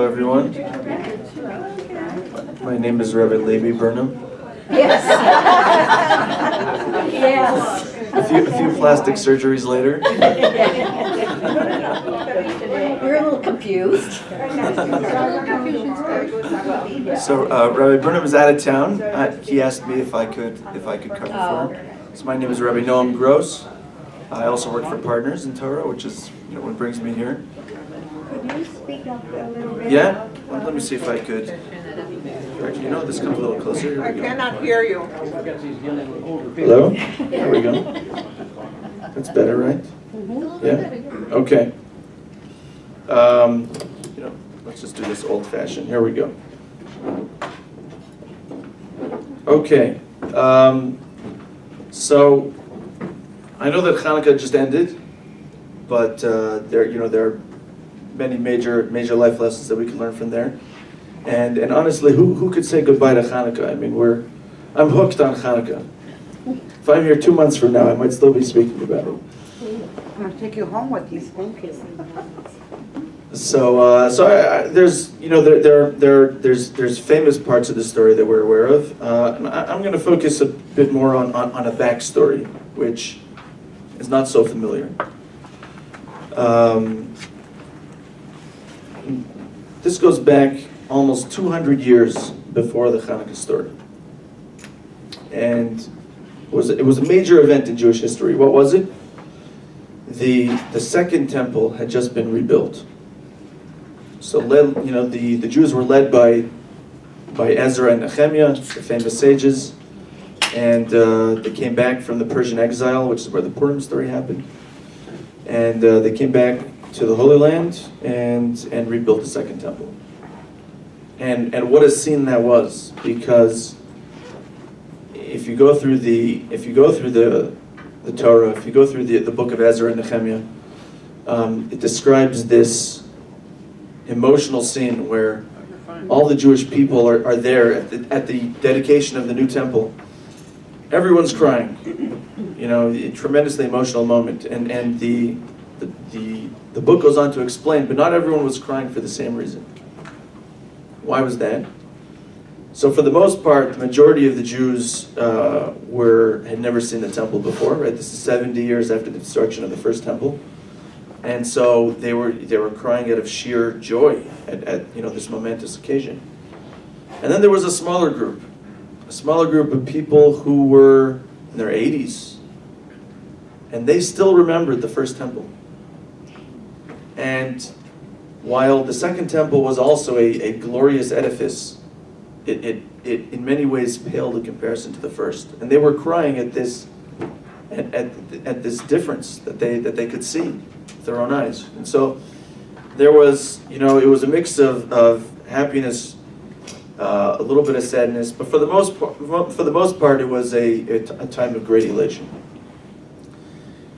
Hello everyone, my name is Rabbi Levi Burnham. Yes. Yes. A few plastic surgeries later. We're a little confused. So Rabbi Burnham is out of town. He asked me if I could cover for him. So my name is Rabbi Noam Gross. I also work for Partners in Torah, which is what brings me here. Could you speak up a little bit? Yeah? Well, let me see if I could. Actually, this comes a little closer. Here I we go. cannot hear you. Hello? There we go. That's better, right? Yeah? Okay. Let's just do this old-fashioned. Here we go. Okay. So I know that Chanukah just ended, but there are many major life lessons that we can learn from there. And honestly, who could say goodbye to Chanukah? I mean, I'm hooked on Chanukah. If I'm here 2 months from now, I might still be speaking about it. I'm going to take you home with me. So there's famous parts of the story that we're aware of. And I'm going to focus a bit more on a backstory, which is not so familiar. This goes back almost 200 years before the Chanukah story, and it was a major event in Jewish history. What was it? The second temple had just been rebuilt. So the Jews were led by Ezra and Nehemiah, the famous sages, and they came back from the Persian exile, which is where the Purim story happened, and they came back to the Holy Land and rebuilt the second temple. And what a scene that was, because if you go through the Torah, if you go through the book of Ezra and Nehemiah, it describes this emotional scene where all the Jewish people are there at the dedication of the new temple. Everyone's crying, a tremendously emotional moment, and the book goes on to explain, but not everyone was crying for the same reason. Why was that? So for the most part, the majority of the Jews had never seen the temple before, right? This is 70 years after the destruction of the first temple. And so they were crying out of sheer joy at this momentous occasion. And then there was a smaller group of people who were in their 80s, and they still remembered the first temple. And while the second temple was also a glorious edifice, it in many ways paled in comparison to the first. And they were crying at this difference that they could see with their own eyes. And so there was, it was a mix of happiness, a little bit of sadness, but for the most part, it was a time of great elation.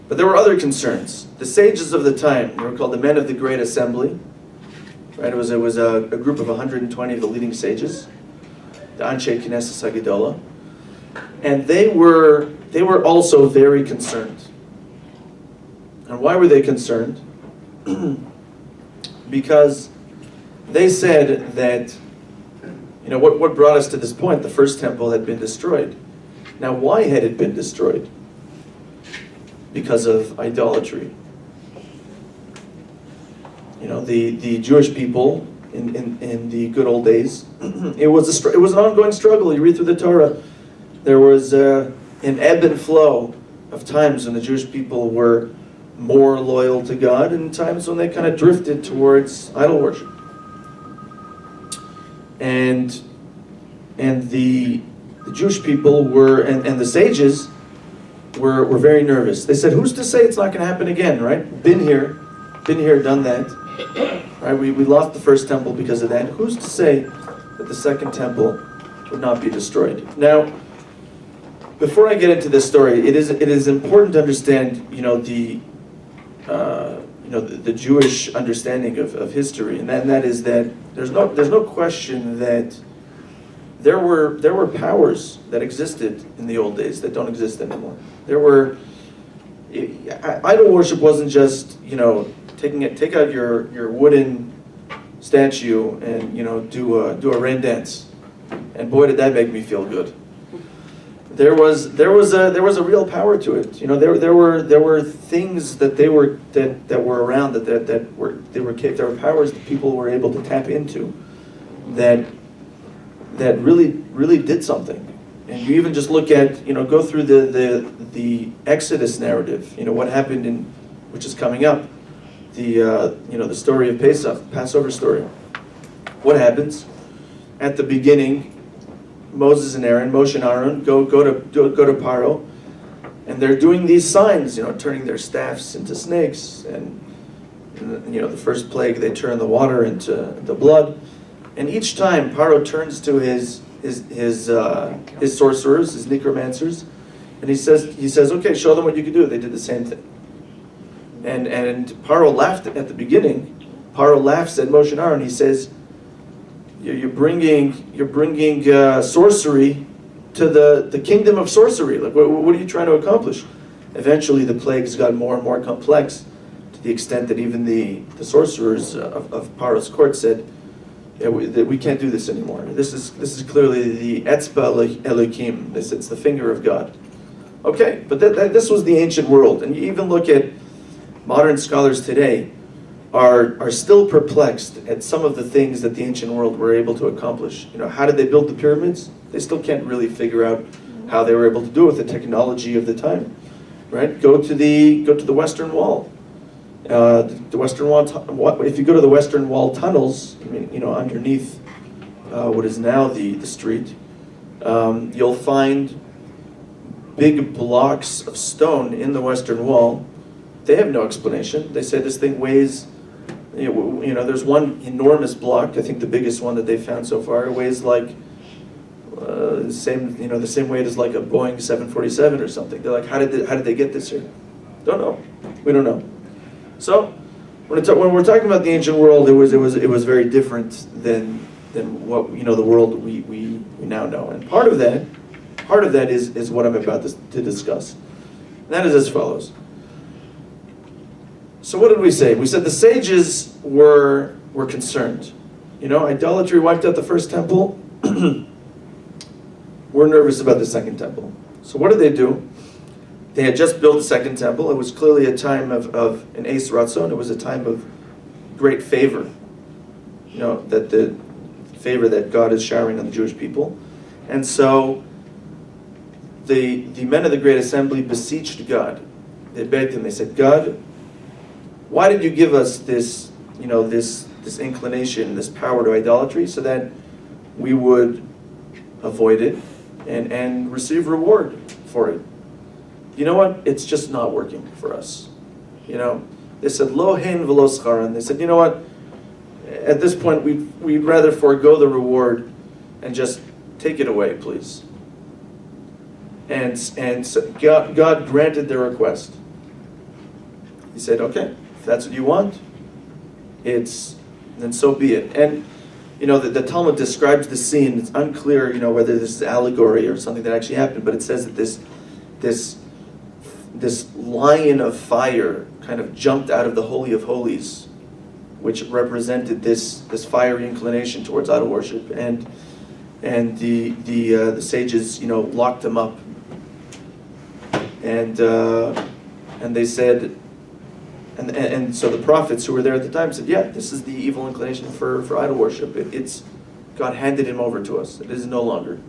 But there were other concerns. The sages of the time, they were called the men of the Great Assembly. Right? It was a group of 120 of the leading sages, the Anshe Knesset Hagedolah, and they were also very concerned. And why were they concerned? Because they said that, what brought us to this point? The first temple had been destroyed. Now, why had it been destroyed? Because of idolatry. The Jewish people in the good old days, it was an ongoing struggle. You read through the Torah, there was an ebb and flow of times when the Jewish people were more loyal to God, and times when they kind of drifted towards idol worship. And the Jewish people and the sages were very nervous. They said, "Who's to say it's not going to happen again?" Right? Been here, done that. Right? We lost the first temple because of that. Who's to say that the second temple would not be destroyed? Now, before I get into this story, it is important to understand, the Jewish understanding of history, and that is that there's no question that there were powers that existed in the old days that don't exist anymore. Idol worship wasn't just take out your wooden statue and do a rain dance, and boy did that make me feel good. There was a real power to it. There were things that were around there were powers that people were able to tap into that really did something. And you even just look at go through the Exodus narrative. What happened which is coming up, the story of Pesach, Passover story. What happens at the beginning? Moses and Aaron, Moshe and Aaron, go to Paro, and they're doing these signs, turning their staffs into snakes, and the first plague they turn the water into blood, and each time Paro turns to his sorcerers, his necromancers, and he says, okay, show them what you can do. They did the same thing, and Paro laughed at the beginning. Paro laughs at Moshe and Aaron. He says, You're bringing sorcery to the kingdom of sorcery. Like, what are you trying to accomplish? Eventually, the plagues got more and more complex, to the extent that even the sorcerers of Paro's court said, that we can't do this anymore. This is clearly the Etzba Elohim. It's the finger of God. Okay, but this was the ancient world, and you even look at modern scholars today. Are still perplexed at some of the things that the ancient world were able to accomplish. How did they build the pyramids? They still can't really figure out how they were able to do it with the technology of the time. Right? Go to the Western Wall. The Western Wall. If you go to the Western Wall tunnels, underneath what is now the street, you'll find big blocks of stone in the Western Wall. They have no explanation. They say this thing weighs. There's one enormous block. I think the biggest one that they've found so far weighs like the same weight as like a Boeing 747 or something. They're like, how did they get this here? Don't know. We don't know. So when we're talking about the ancient world, it was very different than what the world we now know. And part of that is what I'm about to discuss. And that is as follows. So what did we say? We said the sages were concerned. Idolatry wiped out the first temple. We're nervous about the second temple. So what did they do? They had just built the second temple. It was clearly a time of an Eis Ratzon. It was a time of great favor. That the favor that God is showering on the Jewish people. And so the men of the Great Assembly beseeched God. They begged him. They said, God, why did you give us this inclination, this power to idolatry, so that we would avoid it and receive reward for it? You know what? It's just not working for us. They said, Lo hein v'lo scharan. They said, you know what? At this point, we'd rather forego the reward and just take it away, please. And so God granted their request. He said, okay. If that's what you want, then so be it. And the Talmud describes the scene. It's unclear, whether this is allegory or something that actually happened, but it says that this lion of fire kind of jumped out of the Holy of Holies, which represented this fiery inclination towards idol worship, and the sages locked him up, and they said. And so the prophets who were there at the time said, yeah, this is the evil inclination for idol worship. God handed him over to us. It is no longer.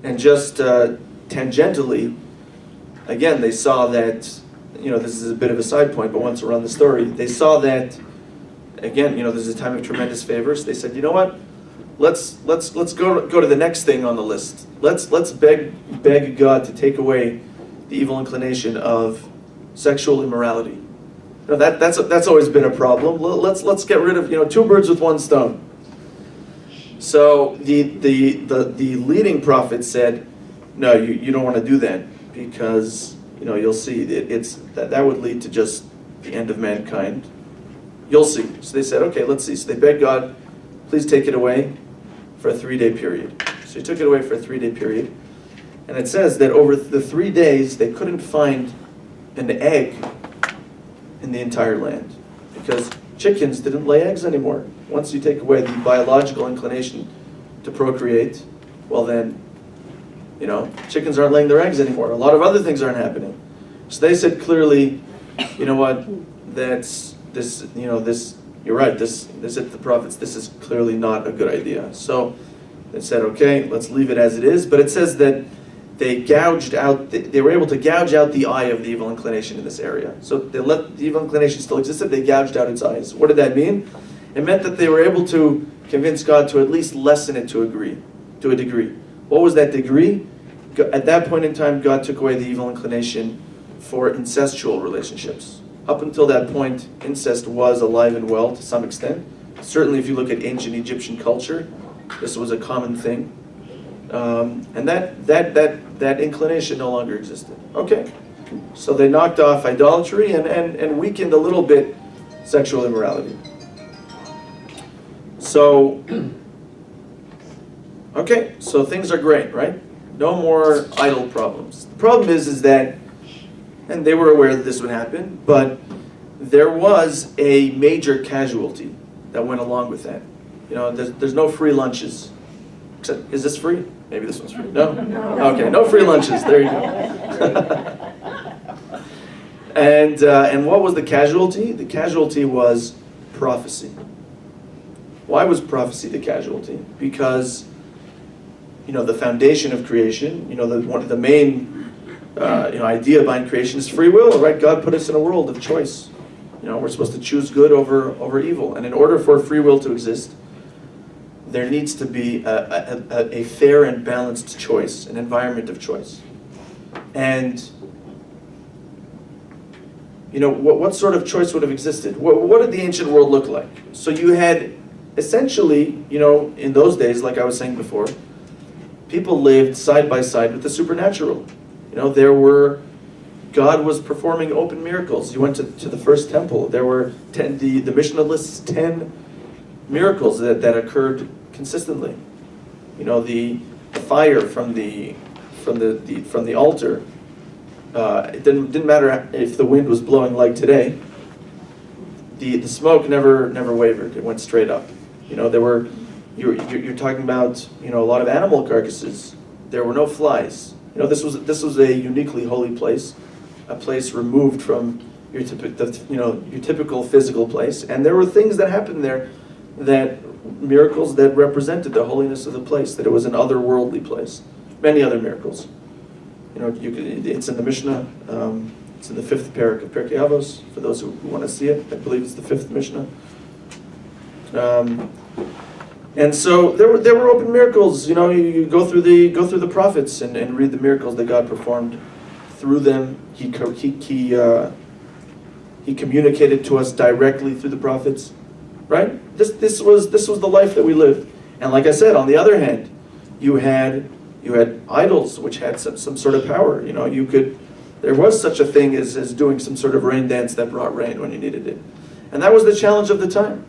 And just tangentially, again, they saw that, this is a bit of a side point, but once around the story, they saw that, again, this is a time of tremendous favors. They said, you know what? Let's go to the next thing on the list. Let's beg God to take away the evil inclination of sexual immorality. That's always been a problem. Let's get rid of two birds with one stone. So the leading prophet said, no, you don't want to do that, because you'll see that would lead to just the end of mankind. You'll see. So they said, okay, let's see. So they begged God, please take it away for a 3-day period. So he took it away for a 3-day period, and it says that over the 3 days they couldn't find an egg in the entire land, because chickens didn't lay eggs anymore. Once you take away the biological inclination to procreate, well then, chickens aren't laying their eggs anymore. A lot of other things aren't happening. So they said clearly, you know what, you're right, this is the prophets, this is clearly not a good idea. So they said, okay, let's leave it as it is. But it says that they were able to gouge out the eye of the evil inclination in this area. So they let the evil inclination still existed, they gouged out its eyes. What did that mean? It meant that they were able to convince God to at least lessen it to a degree. What was that degree? At that point in time, God took away the evil inclination for incestual relationships. Up until that point, incest was alive and well to some extent. Certainly if you look at ancient Egyptian culture, this was a common thing. And that inclination no longer existed. Okay, so they knocked off idolatry and weakened a little bit sexual immorality. So, okay, so things are great, right? No more idol problems. The problem is that, and they were aware that this would happen, but there was a major casualty that went along with that. There's no free lunches. Except, is this free? Maybe this one's free. No? Okay, no free lunches. There you go. And what was the casualty? The casualty was prophecy. Why was prophecy the casualty? Because, the foundation of creation, one of the main idea behind creation is free will, right? God put us in a world of choice. We're supposed to choose good over evil. And in order for free will to exist, there needs to be a fair and balanced choice, an environment of choice. And, what sort of choice would have existed? What did the ancient world look like? So you had, essentially, in those days, like I was saying before, people lived side by side with the supernatural. God was performing open miracles. You went to the first temple. There were the Mishnah lists 10 miracles that occurred consistently. The fire from the altar. It didn't matter if the wind was blowing like today. The smoke never wavered. It went straight up. You're talking about a lot of animal carcasses. There were no flies. This was a uniquely holy place, a place removed from your typical physical place, and there were things that happened there, miracles that represented the holiness of the place, that it was an otherworldly place. Many other miracles. It's in the Mishnah. It's in the 5th parak of Pirkei Avos. For those who want to see it, I believe it's the 5th Mishnah. And so there were open miracles. You go through the prophets and read the miracles that God performed through them. He communicated to us directly through the prophets, right? This was the life that we lived. And like I said, on the other hand, you had idols which had some sort of power. There was such a thing as doing some sort of rain dance that brought rain when you needed it, and that was the challenge of the time.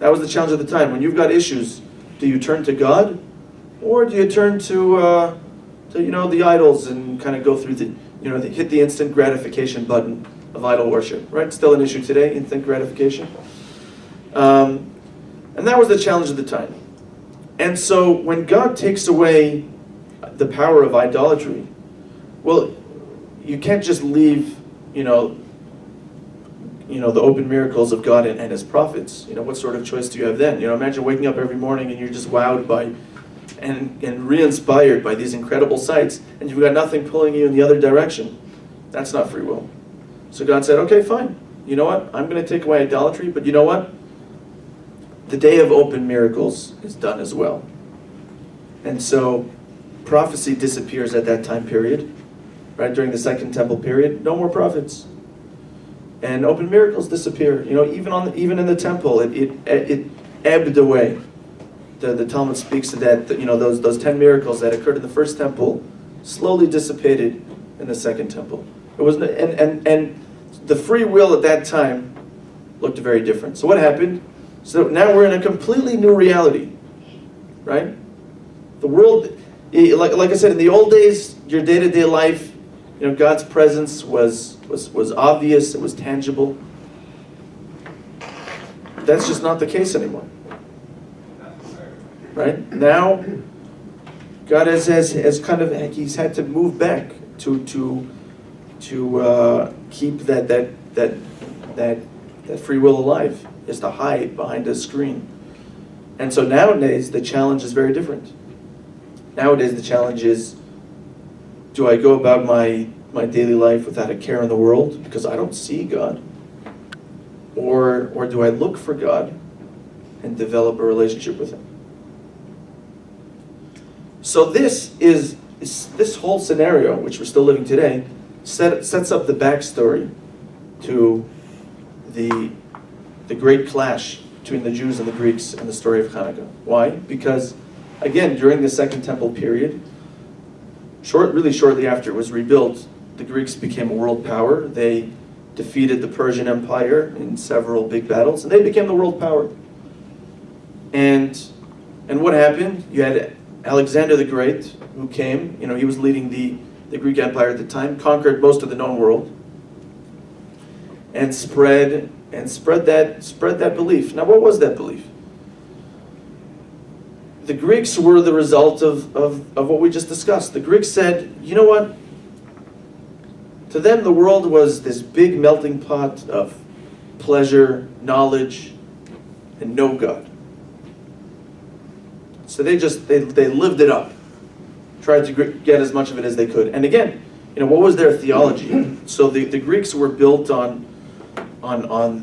That was the challenge of the time. When you've got issues, do you turn to God, or do you turn to the idols and kind of go through hit the instant gratification button of idol worship? Right, still an issue today, instant gratification. And that was the challenge of the time. And so when God takes away the power of idolatry, well, you can't just leave the open miracles of God and His prophets. What sort of choice do you have then? Imagine waking up every morning and you're just wowed by and re-inspired by these incredible sights, and you've got nothing pulling you in the other direction. That's not free will. So God said, okay, fine. You know what? I'm going to take away idolatry, but you know what? The day of open miracles is done as well. And so prophecy disappears at that time period, right? During the Second Temple period, no more prophets. And open miracles disappear. Even in the temple, it ebbed away. The Talmud speaks to that. Those 10 miracles that occurred in the first temple slowly dissipated in the second temple. It was and the free will at that time looked very different. So what happened? So now we're in a completely new reality, right? The world, like I said, in the old days, your day-to-day life, God's presence was obvious, it was tangible. that's just not the case anymore. Right? Now, God has kind of, he's had to move back to keep that free will alive, is to hide behind a screen. And so nowadays, the challenge is very different. Nowadays, the challenge is, do I go about my daily life without a care in the world because I don't see God? Or do I look for God and develop a relationship with Him? So this whole scenario, which we're still living today, sets up the backstory to the great clash between the Jews and the Greeks in the story of Chanukah. Why? Because, again, during the Second Temple period, really shortly after it was rebuilt, the Greeks became a world power. They defeated the Persian Empire in several big battles, and they became the world power. And what happened? You had Alexander the Great, who came. He was leading the Greek Empire at the time, conquered most of the known world, and spread that belief. Now, what was that belief? The Greeks were the result of what we just discussed. The Greeks said, you know what? To them, the world was this big melting pot of pleasure, knowledge, and no God. So they lived it up, tried to get as much of it as they could. And again, what was their theology? So the Greeks were built on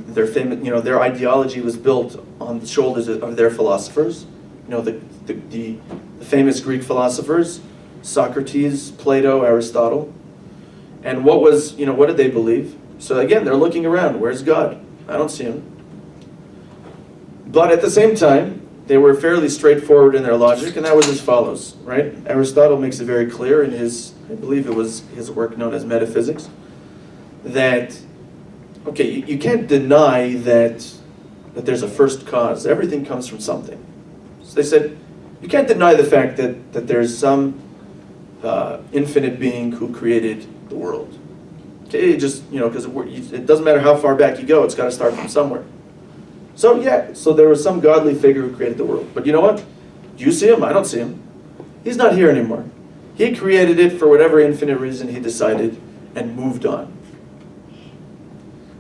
their famous, their ideology was built on the shoulders of their philosophers. The famous Greek philosophers, Socrates, Plato, Aristotle. And what did they believe? So again, they're looking around. Where's God? I don't see Him. But at the same time, they were fairly straightforward in their logic, and that was as follows, right? Aristotle makes it very clear in I believe it was his work known as Metaphysics, that, okay, you can't deny that there's a first cause. Everything comes from something. So they said, you can't deny the fact that there's some infinite being who created the world. Okay, because it doesn't matter how far back you go, it's got to start from somewhere. So there was some godly figure who created the world. But you know what? Do you see Him? I don't see Him. He's not here anymore. He created it for whatever infinite reason He decided and moved on.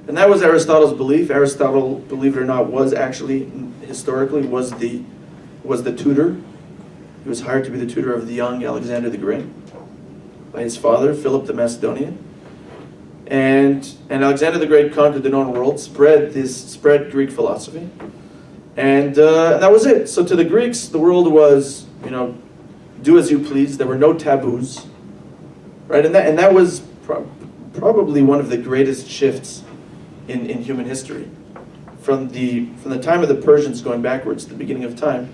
And that was Aristotle's belief. Aristotle, believe it or not, was actually, historically, was the tutor. He was hired to be the tutor of the young Alexander the Great by his father, Philip the Macedonian. And Alexander the Great conquered the known world, spread Greek philosophy, and that was it. So to the Greeks, the world was, do as you please. There were no taboos, right? And that was probably one of the greatest shifts in human history. From the time of the Persians going backwards to the beginning of time,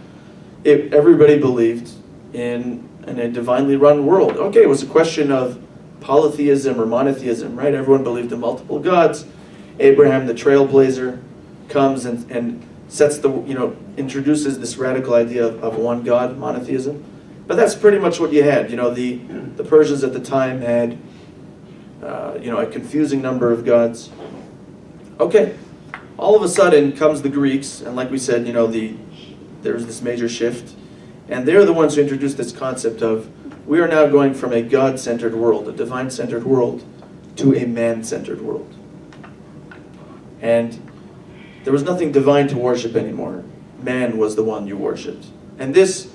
everybody believed in a divinely run world. Okay, it was a question of polytheism or monotheism, right? Everyone believed in multiple gods. Abraham, the trailblazer, comes and sets introduces this radical idea of one God, monotheism. But that's pretty much what you had. The Persians at the time had, a confusing number of gods. Okay, all of a sudden comes the Greeks, and like we said, there's this major shift, and they're the ones who introduced this concept of, we are now going from a God-centered world, a divine-centered world, to a man-centered world. And there was nothing divine to worship anymore. Man was the one you worshipped. And this,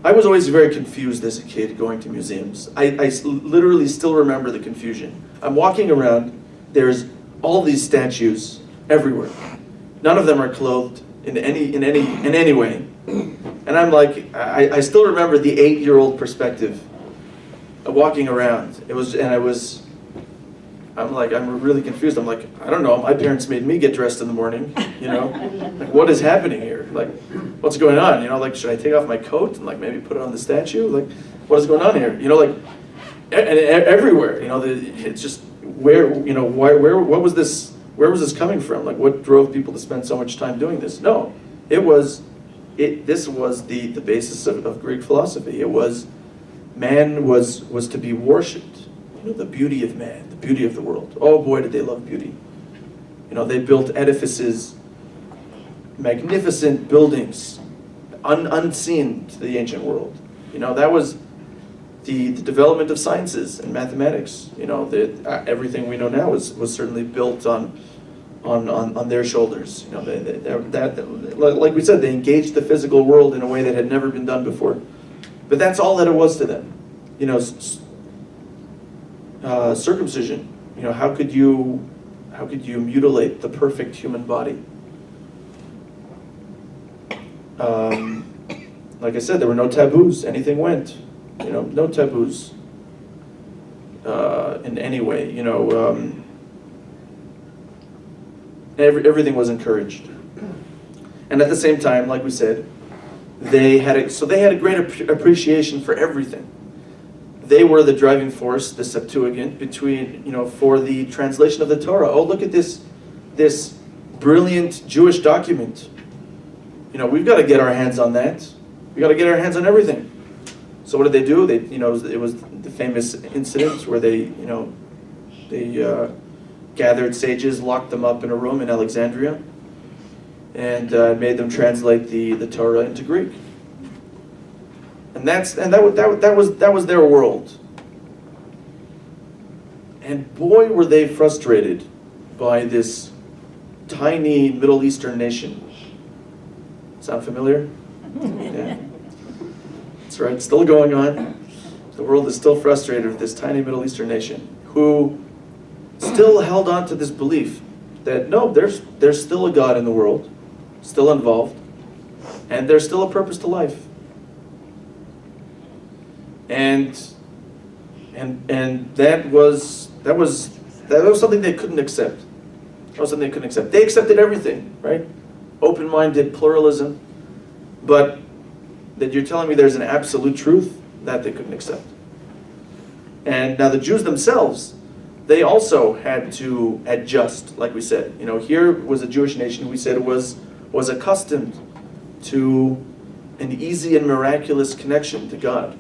I was always very confused as a kid going to museums. I literally still remember the confusion. I'm walking around, there's all these statues everywhere. None of them are clothed in any way. And I'm like, I still remember the 8-year-old perspective of walking around. I'm really confused. I'm like, I don't know, my parents made me get dressed in the morning, Like, what is happening here? Like, what's going on? Should I take off my coat and maybe put it on the statue? Like, what is going on here? Everywhere, it's just, where was this coming from? Like, what drove people to spend so much time doing this? No, this was the basis of Greek philosophy. It was, man was to be worshipped. The beauty of man, the beauty of the world. Oh boy, did they love beauty. They built edifices magnificent buildings, unseen to the ancient world. That was the development of sciences and mathematics. Everything we know now was certainly built on their shoulders. Like we said, they engaged the physical world in a way that had never been done before. But that's all that it was to them. Circumcision. How could you mutilate the perfect human body? Like I said, there were no taboos. Anything went. No taboos in any way. Everything was encouraged. And at the same time, like we said, they had a great appreciation for everything. They were the driving force, the Septuagint, for the translation of the Torah. Oh, look at this brilliant Jewish document. We've got to get our hands on that. We got to get our hands on everything. So what did they do? It was the famous incident where they gathered sages, locked them up in a room in Alexandria, and made them translate the Torah into Greek. And that was their world. And boy, were they frustrated by this tiny Middle Eastern nation. Sound familiar? Yeah. That's right, still going on. The world is still frustrated with this tiny Middle Eastern nation who still held on to this belief that no, there's still a God in the world, still involved, and there's still a purpose to life. And that was something they couldn't accept. That was something they couldn't accept. They accepted everything, right? Open-minded pluralism, but that you're telling me there's an absolute truth, that they couldn't accept. And now the Jews themselves, they also had to adjust, like we said. Here was a Jewish nation who we said was accustomed to an easy and miraculous connection to God.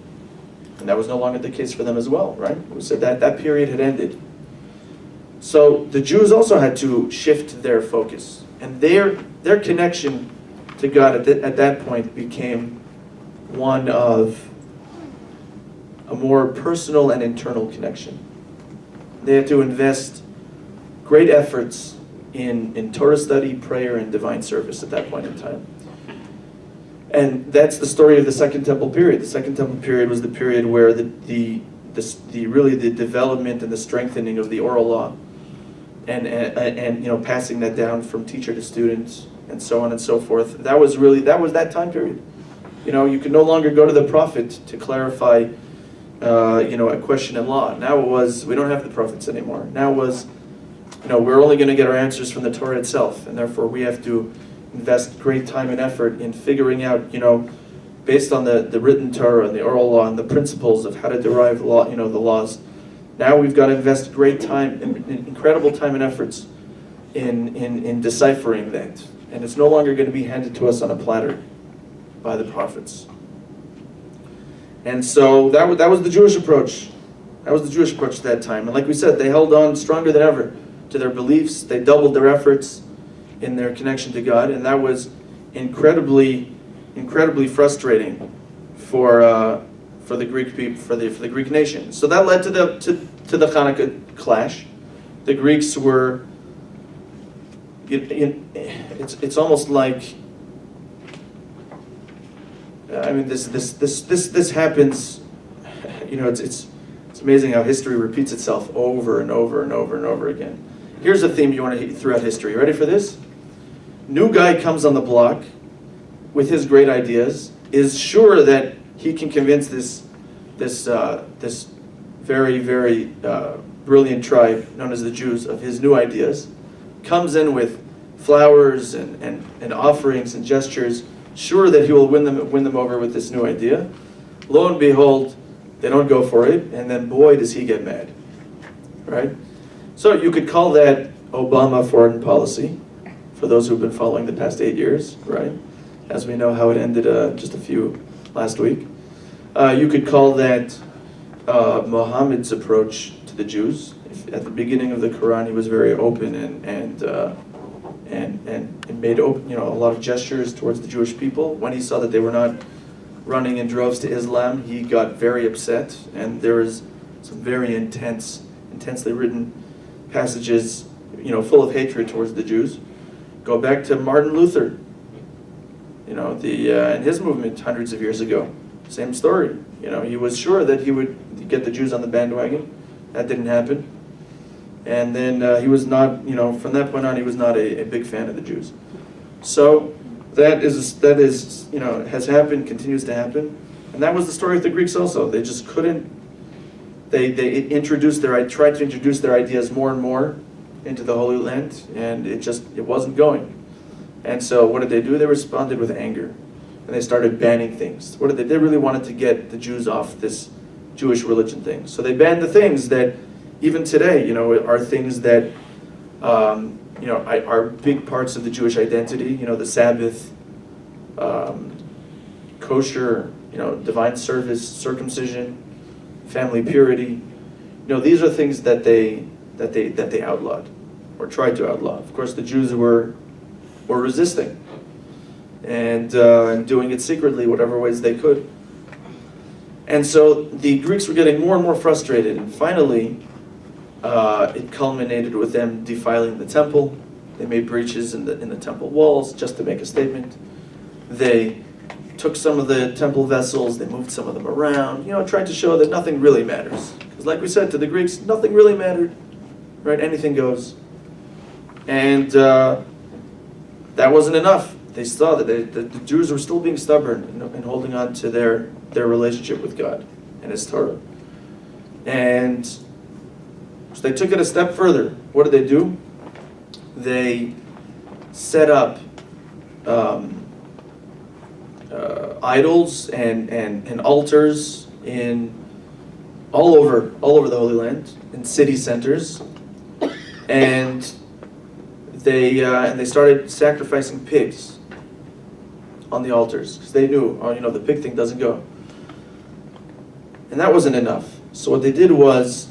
And that was no longer the case for them as well, right? We said that period had ended. So the Jews also had to shift their focus. And their connection to God at that point became one of a more personal and internal connection. They had to invest great efforts in Torah study, prayer, and divine service at that point in time. And that's the story of the Second Temple period. The Second Temple period was the period where the development and the strengthening of the oral law, and passing that down from teacher to student, and so on and so forth. That was that time period. You could no longer go to the prophet to clarify a question in law. Now it was, we don't have the prophets anymore. Now it was, we're only going to get our answers from the Torah itself, and therefore we have to invest great time and effort in figuring out, based on the written Torah and the oral law and the principles of how to derive law, the laws. Now we've got to invest great time, incredible time and efforts in deciphering that. And it's no longer going to be handed to us on a platter by the prophets. And so that was the Jewish approach. That was the Jewish approach at that time. And like we said, they held on stronger than ever to their beliefs. They doubled their efforts in their connection to God, and that was incredibly frustrating for the Greek people, for the Greek nation. So that led to the Chanukah clash. The Greeks were. It's almost like. This happens. It's amazing how history repeats itself over and over and over and over again. Here's a theme you want to hit throughout history. Ready for this? New guy comes on the block with his great ideas, is sure that he can convince this very, very brilliant tribe known as the Jews of his new ideas, comes in with flowers and offerings and gestures, sure that he will win them over with this new idea. Lo and behold, they don't go for it, and then boy does he get mad, right? So you could call that Obama foreign policy, for those who've been following the past 8 years, right? As we know how it ended just a few last week. You could call that Muhammad's approach to the Jews. At the beginning of the Quran, he was very open and made a lot of gestures towards the Jewish people. When he saw that they were not running in droves to Islam, he got very upset, and there is some very intensely written passages, full of hatred towards the Jews. Go back to Martin Luther, in his movement hundreds of years ago. Same story. He was sure that he would get the Jews on the bandwagon. That didn't happen. And then he was not, from that point on, he was not a big fan of the Jews. So that has happened, continues to happen. And that was the story with the Greeks also. They just couldn't, they tried to introduce their ideas more and more into the Holy Land, and it wasn't going. And so what did they do? They responded with anger. And they started banning things. What did they? They really wanted to get the Jews off this Jewish religion thing. So they banned the things that, even today, are things that, are big parts of the Jewish identity. The Sabbath, kosher, divine service, circumcision, family purity. These are things that they outlawed, or tried to outlaw. Of course, the Jews were resisting, and doing it secretly, whatever ways they could. And so the Greeks were getting more and more frustrated, and finally it culminated with them defiling the temple. They made breaches in the temple walls just to make a statement. They took some of the temple vessels, they moved some of them around, tried to show that nothing really matters. Because like we said, to the Greeks, nothing really mattered, right? Anything goes. And that wasn't enough. They saw that the Jews were still being stubborn and holding on to their relationship with God and His Torah. And so they took it a step further. What did they do? They set up idols and altars all over the Holy Land, in city centers, and they started sacrificing pigs on the altars, because they knew, the pig thing doesn't go. And that wasn't enough. So what they did was,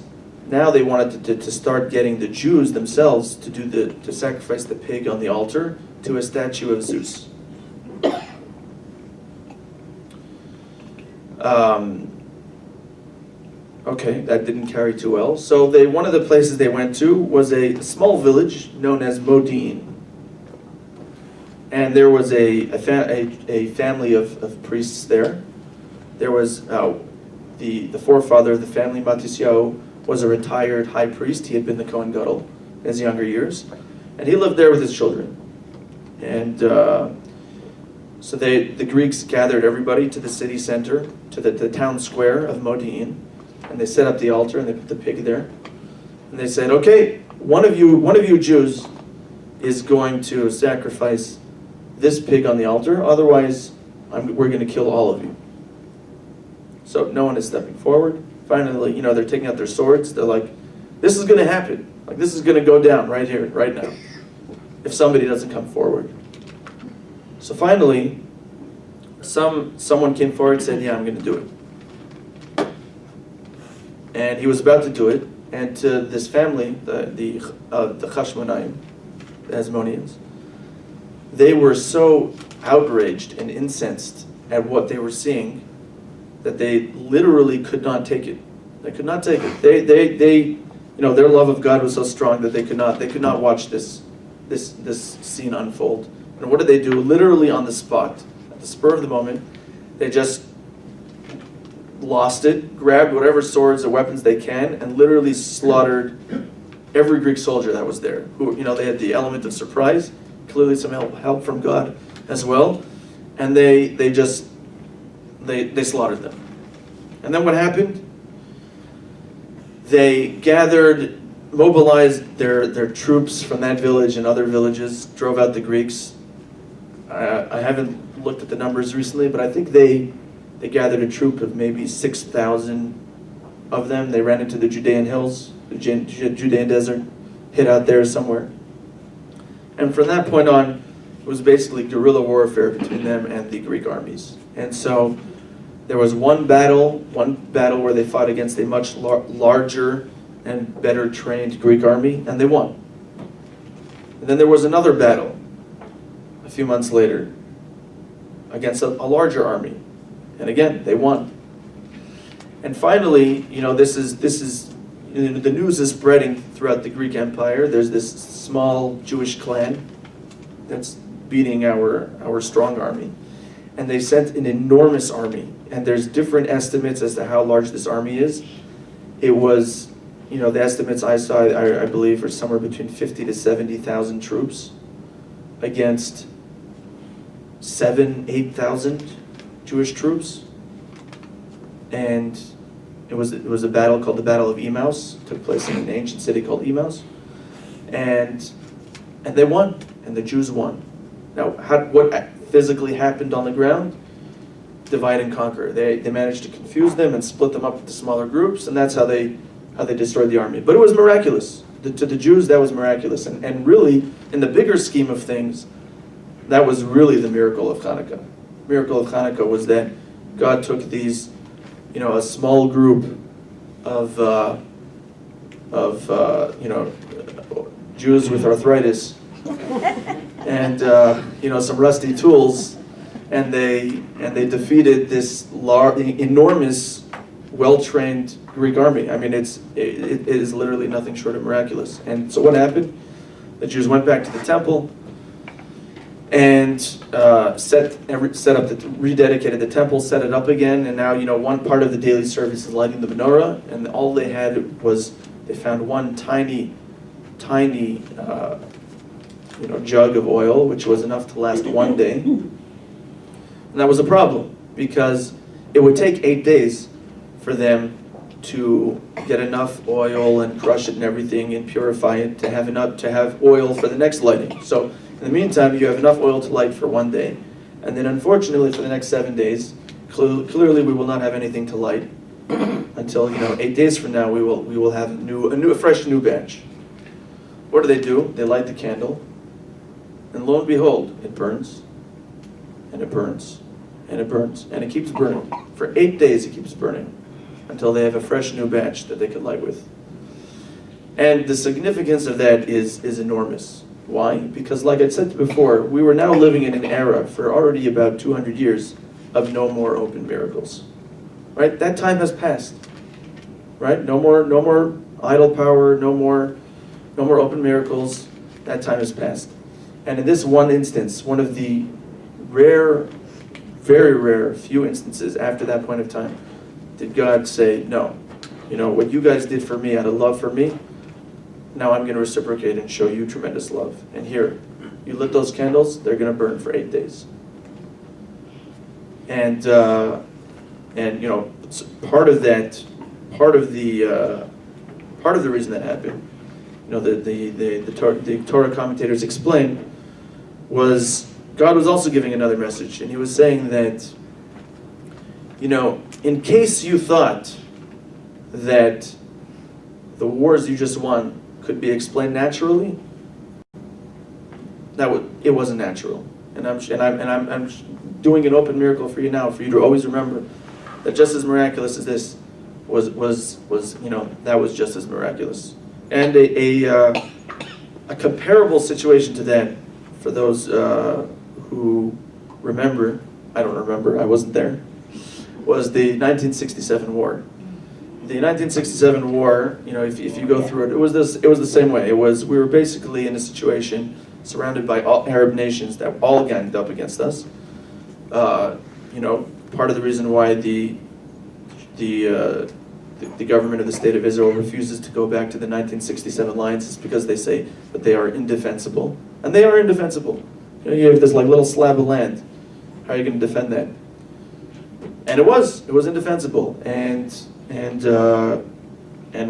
now they wanted to start getting the Jews themselves to sacrifice the pig on the altar to a statue of Zeus. Okay, that didn't carry too well. So one of the places they went to was a small village known as Modi'in. And there was a family of priests there. There was the forefather of the family, Matisyahu, was a retired high priest. He had been the Kohen Gadol in his younger years. And he lived there with his children. And so the Greeks gathered everybody to the city center, to the town square of Modi'in. And they set up the altar and they put the pig there. And they said, okay, one of you Jews is going to sacrifice this pig on the altar, otherwise we're going to kill all of you. So no one is stepping forward. Finally, they're taking out their swords. They're like, this is going to happen. Like, this is going to go down right here, right now, if somebody doesn't come forward. So finally, someone came forward and said, yeah, I'm going to do it. And he was about to do it, and to this family, the Chashmonaim, the Hasmoneans, they were so outraged and incensed at what they were seeing that they literally could not take it. They could not take it. They their love of God was so strong that they could not watch this scene unfold. And what did they do? Literally on the spot, at the spur of the moment, they just lost it, grabbed whatever swords or weapons they can, and literally slaughtered every Greek soldier that was there. Who, they had the element of surprise, clearly some help from God as well, and they slaughtered them. And then what happened? They gathered, mobilized their troops from that village and other villages, drove out the Greeks. I haven't looked at the numbers recently, but I think they gathered a troop of maybe 6,000 of them. They ran into the Judean hills, the Judean desert, hid out there somewhere. And from that point on, it was basically guerrilla warfare between them and the Greek armies. And so there was one battle where they fought against a much larger and better trained Greek army, and they won. And then there was another battle a few months later against a larger army. And again, they won. And finally, this is the news is spreading throughout the Greek Empire. There's this small Jewish clan that's beating our strong army. And they sent an enormous army. And there's different estimates as to how large this army is. It was, the estimates I saw, I believe, are somewhere between 50 to 70,000 troops against 8,000 Jewish troops. And it was a battle called the Battle of Emmaus. It took place in an ancient city called Emmaus. And they won, and the Jews won. Now, what physically happened on the ground? Divide and conquer. They managed to confuse them and split them up into smaller groups, and that's how they destroyed the army. But it was miraculous. To the Jews, that was miraculous. And really, in the bigger scheme of things, that was really the miracle of Chanukah. The miracle of Chanukah was that God took these, a small group of Jews with arthritis and some rusty tools, and they defeated this enormous, well-trained Greek army. I mean, it is literally nothing short of miraculous. And so what happened? The Jews went back to the temple and rededicated the temple, set it up again, and now one part of the daily service is lighting the menorah, and all they had was they found one tiny jug of oil, which was enough to last one day. And that was a problem, because it would take 8 days for them to get enough oil and crush it and everything and purify it to have oil for the next lighting. So in the meantime, you have enough oil to light for one day, and then unfortunately for the next 7 days, clearly we will not have anything to light until 8 days from now we will have a fresh new batch. What do? They light the candle, and lo and behold, it burns, and it burns, and it burns, and it keeps burning. For 8 days it keeps burning, until they have a fresh new batch that they can light with. And the significance of that is enormous. Why? Because like I said before, we were now living in an era for already about 200 years of no more open miracles. Right? That time has passed. Right? No more idol power, no more open miracles. That time has passed. And in this one instance, one of the rare, very rare few instances after that point of time, did God say, no, what you guys did for me out of love for me, now I'm going to reciprocate and show you tremendous love. And here, you lit those candles, they're going to burn for 8 days. And part of the reason that happened, the Torah commentators explain, was God was also giving another message, and he was saying that, in case you thought that the wars you just won could be explained naturally, it wasn't natural. And I'm doing an open miracle for you now, for you to always remember that just as miraculous as this was that was just as miraculous. And a comparable situation to that, for those who remember, I don't remember, I wasn't there, was the 1967 war. The 1967 war, if you go through it, it was the same way. We were basically in a situation surrounded by all Arab nations that all ganged up against us. Part of the reason why the government of the State of Israel refuses to go back to the 1967 lines is because they say that they are indefensible. And they are indefensible. You have this little slab of land. How are you going to defend that? And it was indefensible. And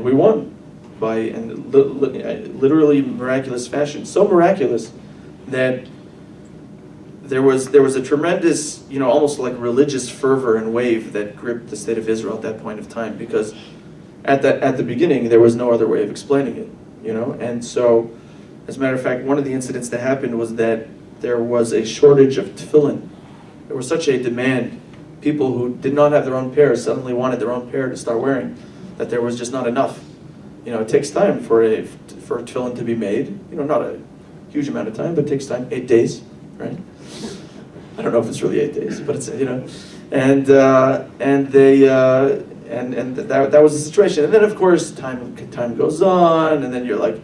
we won by literally miraculous fashion. So miraculous that there was a tremendous, almost like religious fervor and wave that gripped the State of Israel at that point of time, because at the beginning there was no other way of explaining it, And so, as a matter of fact, one of the incidents that happened was that there was a shortage of tefillin. There was such a demand. People who did not have their own pair suddenly wanted their own pair to start wearing, that there was just not enough. It takes time for tefillin to be made. Not a huge amount of time, but it takes time, 8 days. right? I don't know if it's really 8 days, but it's, and they and that was the situation. And then of course time goes on, and then you're like,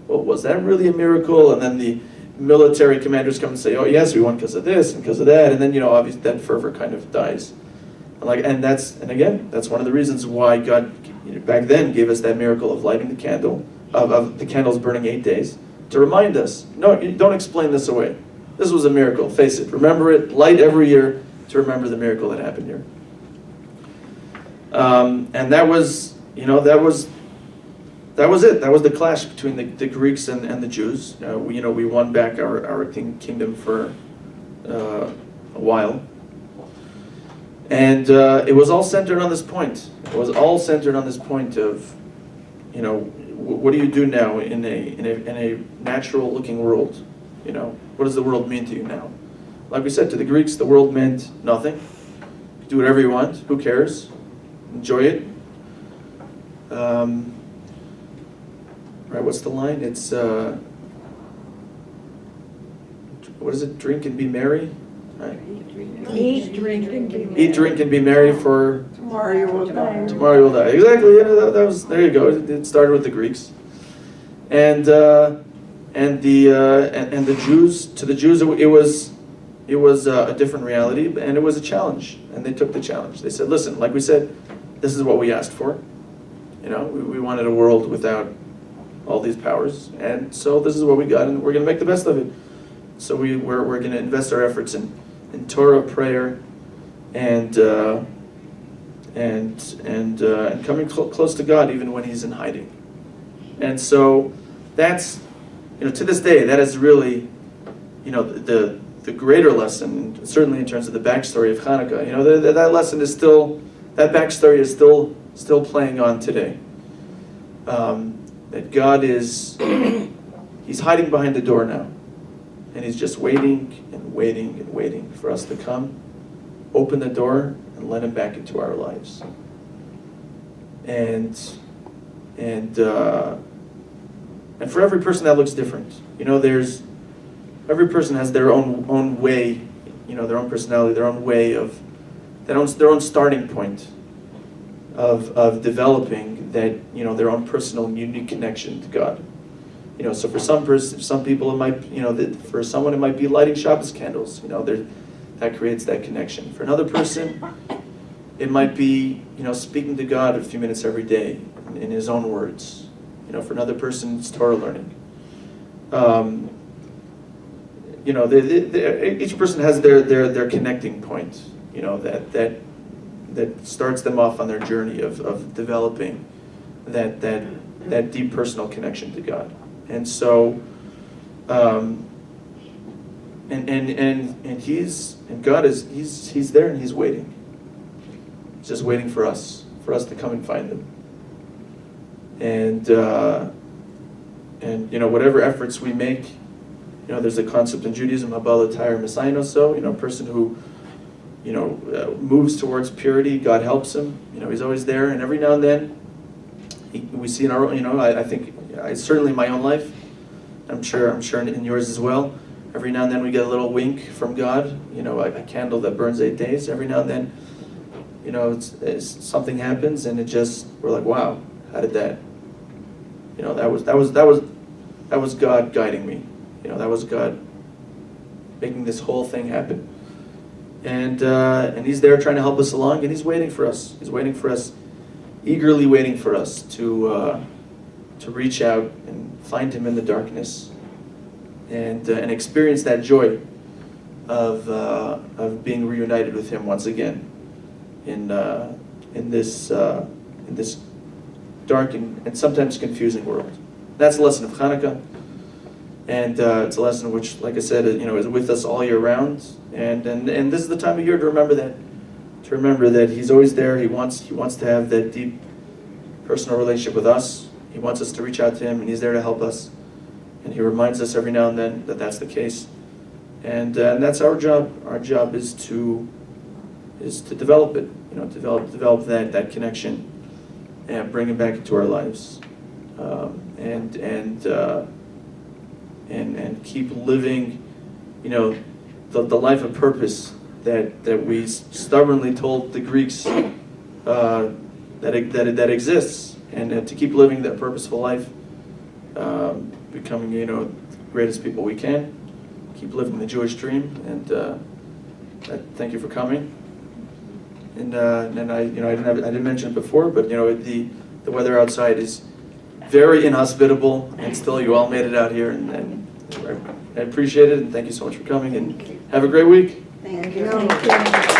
well, was that really a miracle? And then the military commanders come and say, oh yes, we won because of this and because of that, and then obviously that fervor kind of dies. And again, that's one of the reasons why God back then gave us that miracle of lighting the candle, of the candles burning 8 days, to remind us, no, you don't explain this away. This was a miracle, face it. Remember it, light every year to remember the miracle that happened here. And that was it. That was the clash between the Greeks and the Jews. We won back our kingdom for a while. And it was all centered on this point. It was all centered on this point of, what do you do now in a natural looking world? What does the world mean to you now? Like we said, to the Greeks, the world meant nothing. Do whatever you want. Who cares? Enjoy it. Right? What's the line? It's what is it? Drink and be merry. Right? Eat, drink, and be merry. Eat, drink, and be merry, for Tomorrow you will die. tomorrow you will die. Exactly. That was, there you go. It started with the Greeks, and the Jews. To the Jews, it was a different reality, and it was a challenge, and they took the challenge. They said, "Listen, like we said, this is what we asked for. We wanted a world without all these powers, and so this is what we got, and we're going to make the best of it. So we're going to invest our efforts in Torah, prayer, and coming close to God even when He's in hiding." And so that's, to this day, that is really, the greater lesson, certainly in terms of the backstory of Chanukah. That lesson is still, that backstory is still playing on today. That God is, He's hiding behind the door now. And He's just waiting and waiting and waiting for us to come, open the door, and let Him back into our lives. And for every person that looks different. Every person has their own way, their own personality, their own way of, their own starting point of developing that, their own personal and unique connection to God. So for some people it might, for someone it might be lighting Shabbos candles. That creates that connection. For another person, it might be, speaking to God a few minutes every day in His own words. For another person, it's Torah learning. Each person has their connecting point. That starts them off on their journey of developing that deep personal connection to God. And so, and God He's there and He's waiting. He's just waiting for us to come and find Him. And whatever efforts we make, there's a concept in Judaism, Habal Atayr Messiah, so a person who moves towards purity, God helps him. He's always there, and every now and then we see in our own, I think certainly in my own life, I'm sure in yours as well, every now and then we get a little wink from God, a candle that burns 8 days. Every now and then, it's something happens, and we're like, wow, how did that? That was God guiding me. That was God making this whole thing happen. And He's there trying to help us along, and He's waiting for us. He's waiting for us, eagerly waiting for us to reach out and find Him in the darkness, and experience that joy of being reunited with Him once again in this dark and sometimes confusing world. That's the lesson of Chanukah, and it's a lesson which, like I said, is with us all year round. And this is the time of year to remember that He's always there. He wants to have that deep personal relationship with us. He wants us to reach out to Him, and He's there to help us. And He reminds us every now and then that that's the case. And that's our job. Our job is to develop it. Develop that connection, and bring Him back into our lives, and keep living, the life of purpose that we stubbornly told the Greeks that exists, and to keep living that purposeful life, becoming the greatest people we can, keep living the Jewish dream, and thank you for coming. And I didn't mention it before, but the weather outside is very inhospitable, and still you all made it out here, and I appreciate it, and thank you so much for coming, and have a great week. Thank you. Thank you.